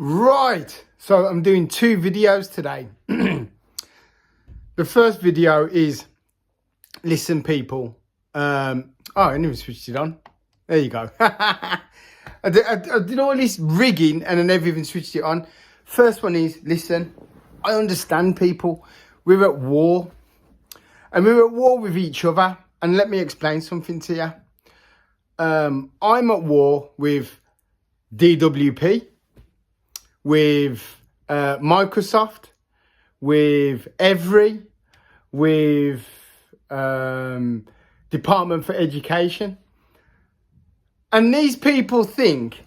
Right, so I'm doing two videos today. The first video is, listen people, I didn't even switch it on. There you go. I did all this rigging and I never even switched it on. First one is, listen, I understand people. We're at war. And we're at war with each other. And let me explain something to you. I'm at war with DWP, with Microsoft, with Every, with Department for Education. And these people think,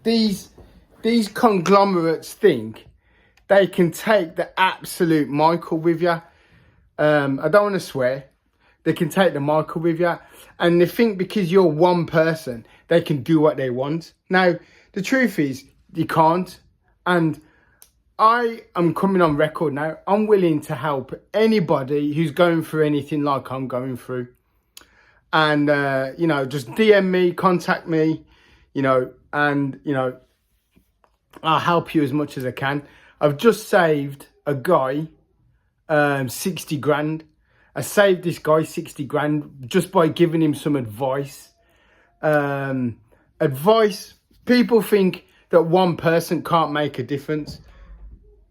these conglomerates think they can take the absolute Michael with you. I don't want to swear. They can take the Michael with you. And they think because you're one person, they can do what they want. Now, the truth is, you can't. And I am coming on record now. I'm willing to help anybody who's going through anything like I'm going through. And, just DM me, contact me, and, I'll help you as much as I can. I've just saved a guy 60 grand. I saved this guy 60 grand just by giving him some advice. People think that one person can't make a difference.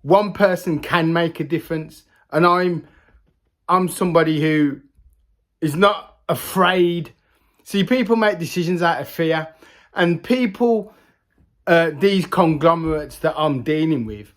One person can make a difference. And I'm somebody who is not afraid. See, people make decisions out of fear. And people, these conglomerates that I'm dealing with,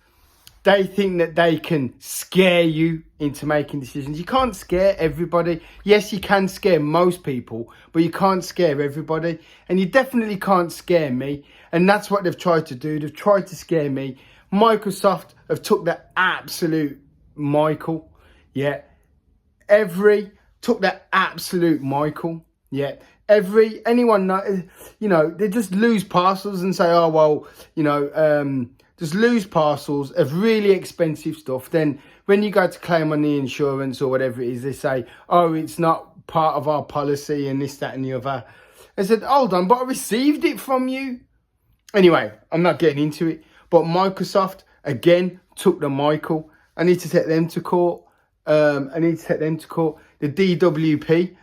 they think that they can scare you into making decisions. You can't scare everybody. Yes, you can scare most people, but you can't scare everybody. And you definitely can't scare me. And that's what they've tried to do. They've tried to scare me. Microsoft have took the absolute Michael. Yeah. Every took the absolute Michael. Yeah. Anyone, they just lose parcels and say, oh, well, just lose parcels of really expensive stuff. Then when you go to claim on the insurance or whatever it is, they say, oh, it's not part of our policy and this, that and the other. I said, hold on, but I received it from you. Anyway, I'm not getting into it. But Microsoft, again, took the Michael. I need to take them to court. The DWP,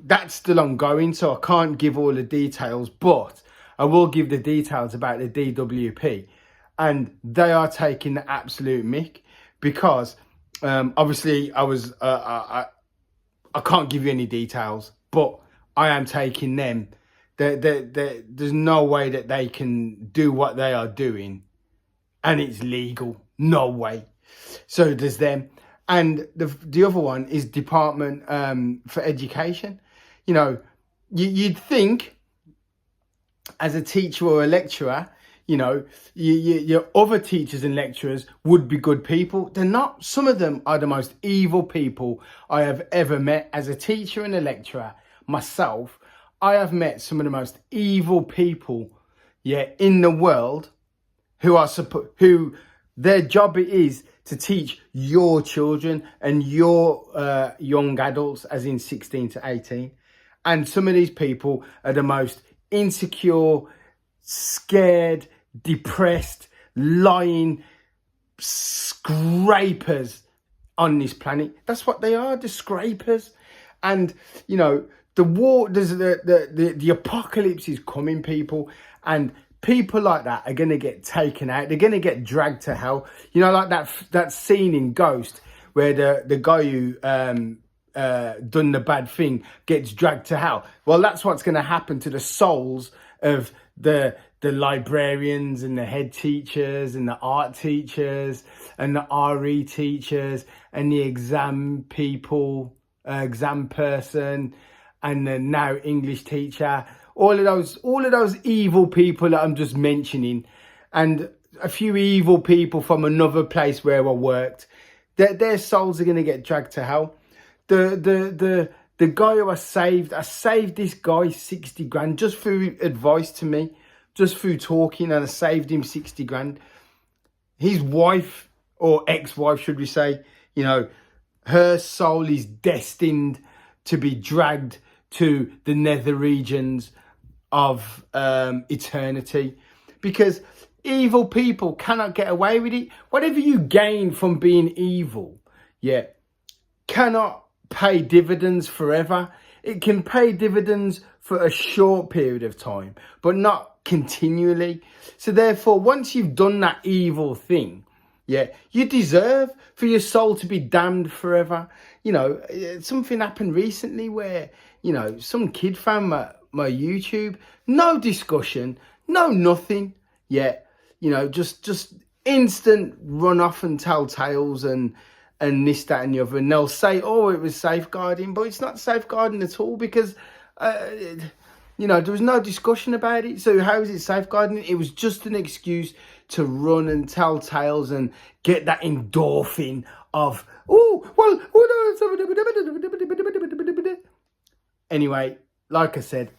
that's still ongoing, so I can't give all the details, but I will give the details about the DWP. And they are taking the absolute mick because obviously I can't give you any details, but I am taking them. There's no way that they can do what they are doing and it's legal. No way. So there's them. And the other one is Department for Education. You'd think as a teacher or a lecturer, your other teachers and lecturers would be good people. They're not. Some of them are the most evil people I have ever met. As a teacher and a lecturer myself, I have met some of the most evil people, in the world, who their job it is to teach your children and your young adults, as in 16 to 18. And some of these people are the most insecure, scared, depressed, lying scrapers on this planet. That's what they are, the scrapers. And, the war, the apocalypse is coming, people. And people like that are going to get taken out. They're going to get dragged to hell. Like that scene in Ghost where the guy who done the bad thing gets dragged to hell. Well, that's what's going to happen to the souls of the librarians and the head teachers and the art teachers and the RE teachers and the exam people, exam person and the now English teacher. All of those evil people that I'm just mentioning, and a few evil people from another place where I worked, their souls are going to get dragged to hell. The guy who I saved this guy 60 grand just through advice to me, just through talking, and I saved him 60 grand. His wife, or ex-wife should we say, her soul is destined to be dragged to the nether regions of eternity, because evil people cannot get away with it. Whatever you gain from being evil, yeah, cannot pay dividends forever. It can pay dividends for a short period of time, but not continually. So therefore, once you've done that evil thing, yeah, you deserve for your soul to be damned forever. You know, something happened recently where, you know, some kid found my YouTube, no discussion, no nothing. Yeah, you know, just instant run off and tell tales and this, that and the other. And they'll say, oh, it was safeguarding, but it's not safeguarding at all, because, you know, there was no discussion about it. So how is it safeguarding? It was just an excuse to run and tell tales and get that endorphin of, oh, well, anyway, like I said,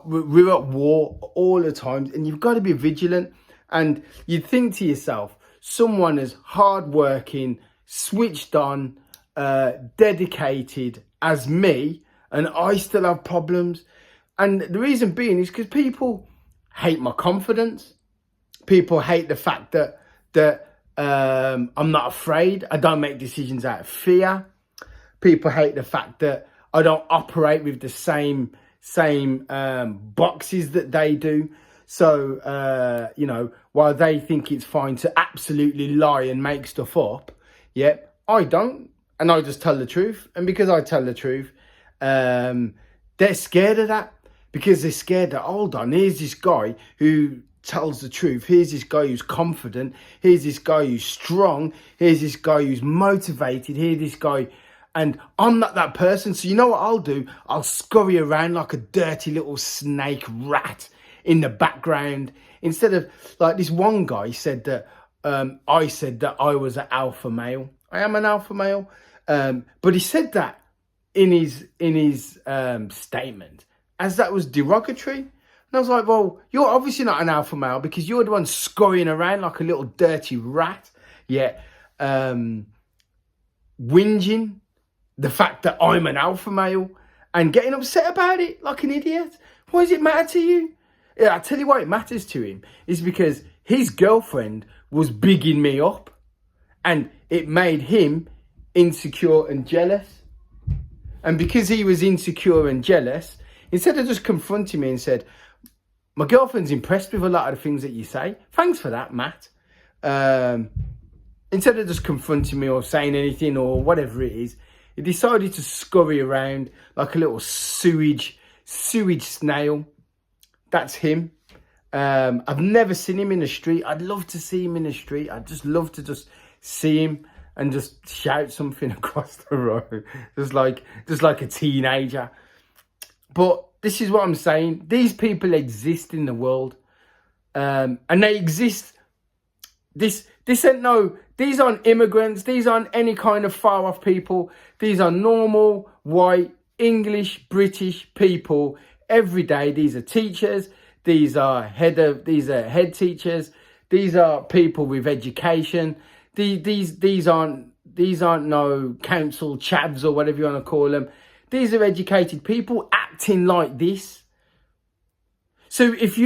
we're at war all the time, and you've got to be vigilant. And you'd think to yourself, someone as hardworking, switched on, dedicated as me, and I still have problems. And the reason being is because people hate my confidence. People hate the fact that I'm not afraid. I don't make decisions out of fear. People hate the fact that I don't operate with the same boxes that they do. So, you know, while they think it's fine to absolutely lie and make stuff up, yeah, I don't. And I just tell the truth. And because I tell the truth, they're scared of that. Because they're scared that, hold on, here's this guy who tells the truth. Here's this guy who's confident. Here's this guy who's strong. Here's this guy who's motivated. Here's this guy. And I'm not that person. So you know what I'll do? I'll scurry around like a dirty little snake rat in the background. Instead of, like, this one guy said that I said that I was an alpha male. I am an alpha male. But he said that in his statement as that was derogatory. And I was like, well, you're obviously not an alpha male, because you're the one scurrying around like a little dirty rat. Yeah. Whinging the fact that I'm an alpha male and getting upset about it like an idiot. Why does it matter to you? Yeah, I'll tell you why it matters to him. Is because his girlfriend was bigging me up, and it made him insecure and jealous. And because he was insecure and jealous, instead of just confronting me and said, my girlfriend's impressed with a lot of the things that you say. Thanks for that, Matt. Instead of just confronting me or saying anything or whatever it is, he decided to scurry around like a little sewage snail. That's him. I've never seen him in the street. I'd love to see him in the street. I'd just love to just see him and just shout something across the road. Just like a teenager. But this is what I'm saying. These people exist in the world. And they exist. These aren't immigrants. These aren't any kind of far off people. These are normal, white, English, British people every day. These are teachers. These are head teachers. These are people with education. These aren't no council chavs or whatever you want to call them. These are educated people acting like this. So if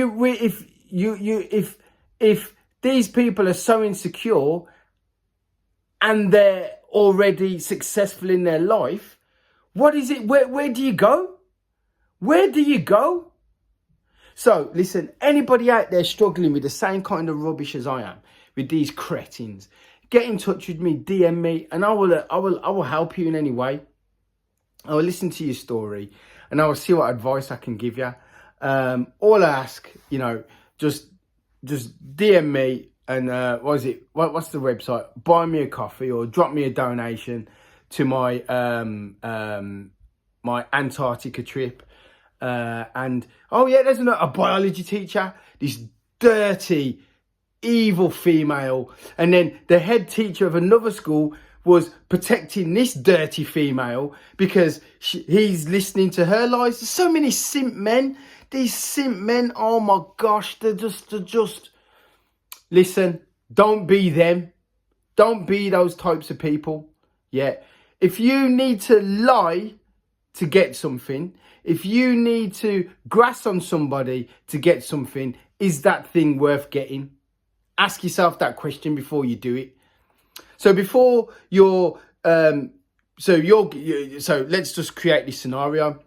these people are so insecure and they're already successful in their life, what is it? Where do you go? Where do you go? So listen, anybody out there struggling with the same kind of rubbish as I am, with these cretins, get in touch with me, DM me, and I will help you in any way. I will listen to your story, and I will see what advice I can give you. All I ask, you know, just DM me, and what's the website? Buy me a coffee or drop me a donation to my my Antarctica trip. And oh yeah, there's a biology teacher, this dirty, evil female, and then the head teacher of another school was protecting this dirty female because he's listening to her lies. There's so many simp men. These simp men, oh my gosh, they're just listen, don't be them. Don't be those types of people. Yeah. If you need to lie to get something, if you need to grass on somebody to get something, is that thing worth getting? Ask yourself that question before you do it. So before you're, so let's just create this scenario.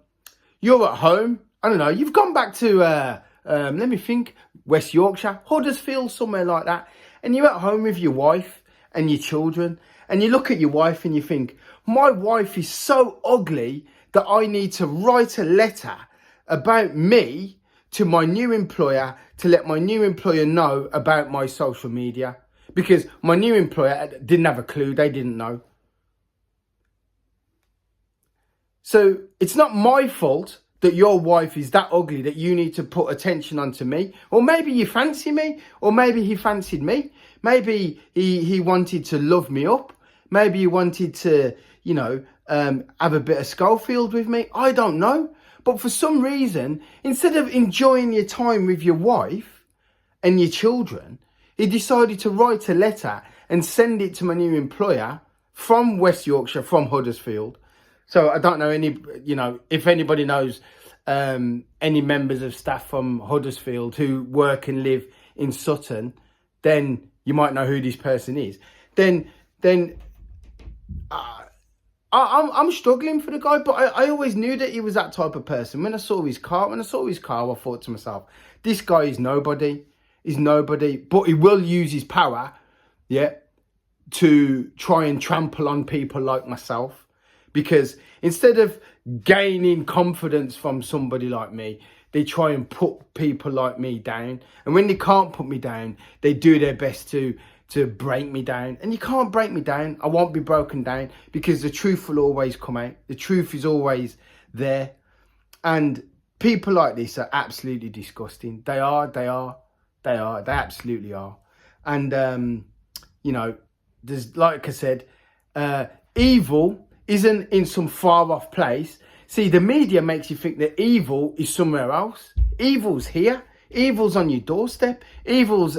You're at home. I don't know. You've gone back to, let me think, West Yorkshire, Huddersfield, somewhere like that. And you're at home with your wife and your children. And you look at your wife and you think, my wife is so ugly that I need to write a letter about me to my new employer to let my new employer know about my social media. Because my new employer didn't have a clue. They didn't know. So it's not my fault that your wife is that ugly that you need to put attention onto me. Or maybe you fancy me. Or maybe he fancied me. Maybe he wanted to love me up. Maybe he wanted to, you know, have a bit of Schofield with me. I don't know. But for some reason, instead of enjoying your time with your wife and your children, he decided to write a letter and send it to my new employer from West Yorkshire, from Huddersfield. So I don't know if anybody knows any members of staff from Huddersfield who work and live in Sutton, then you might know who this person is. I'm struggling for the guy, but I always knew that he was that type of person. When I saw his car, I thought to myself, this guy is nobody. He's nobody, but he will use his power, to try and trample on people like myself. Because instead of gaining confidence from somebody like me, they try and put people like me down. And when they can't put me down, they do their best to break me down. And you can't break me down. I won't be broken down, because the truth will always come out. The truth is always there. And people like this are absolutely disgusting. They absolutely are. And, there's, like I said, evil isn't in some far off place. See, the media makes you think that evil is somewhere else. Evil's here. Evil's on your doorstep. Evil's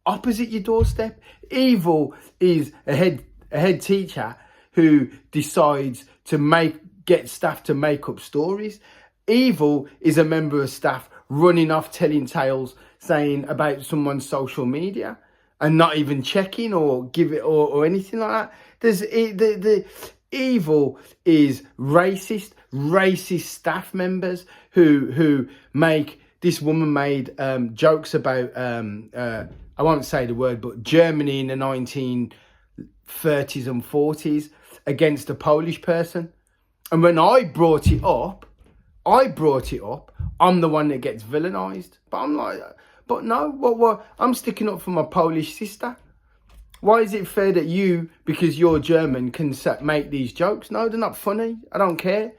opposite your doorstep. Evil is a head teacher who decides to get staff to make up stories. Evil is a member of staff running off telling tales saying about someone's social media and not even checking or give it or anything like that. There's the evil is racist staff members who make. This woman made jokes about I won't say the word, but Germany in the 1930s and 40s against a Polish person. And when I brought it up, I'm the one that gets villainized. But I'm like, but no, what? I'm sticking up for my Polish sister. Why is it fair that you, because you're German, can make these jokes? No, they're not funny. I don't care.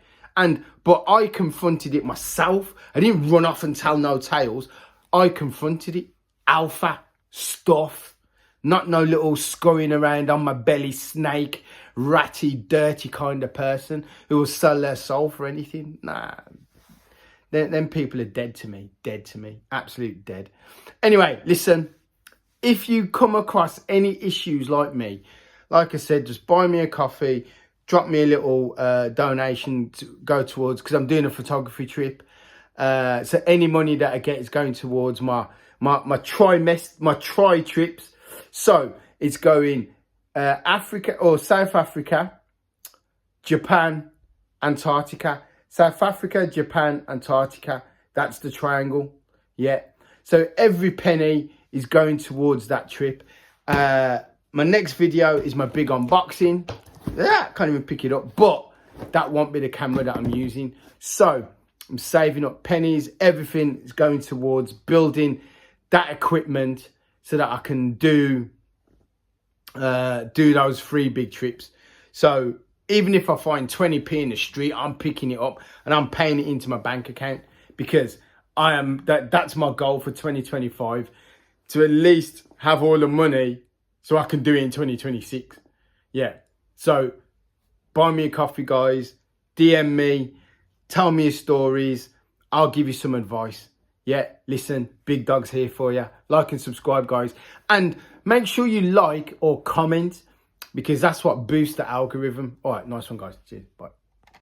But I confronted it myself. I didn't run off and tell no tales. I confronted it. Alpha stuff. Not no little scurrying around on my belly snake, ratty, dirty kind of person who will sell their soul for anything. Nah. Them people are dead to me. Dead to me. Absolute dead. Anyway, listen. If you come across any issues like me, like I said, just buy me a coffee, drop me a little donation to go towards, because I'm doing a photography trip. So any money that I get is going towards my tri trips. So it's going Africa or South Africa, Japan, Antarctica. South Africa, Japan, Antarctica. That's the triangle. Yeah. So every penny is going towards that trip. My next video is my big unboxing. Can't even pick it up, but that won't be the camera that I'm using. So I'm saving up pennies. Everything is going towards building that equipment so that I can do those 3 big trips. So even if I find 20p in the street, I'm picking it up and I'm paying it into my bank account, because that's my goal for 2025, to at least have all the money so I can do it in 2026. Yeah. So buy me a coffee, guys. DM me. Tell me your stories. I'll give you some advice. Yeah, listen, Big Dog's here for you. Like and subscribe, guys. And make sure you like or comment, because that's what boosts the algorithm. All right, nice one, guys. Cheers. Bye.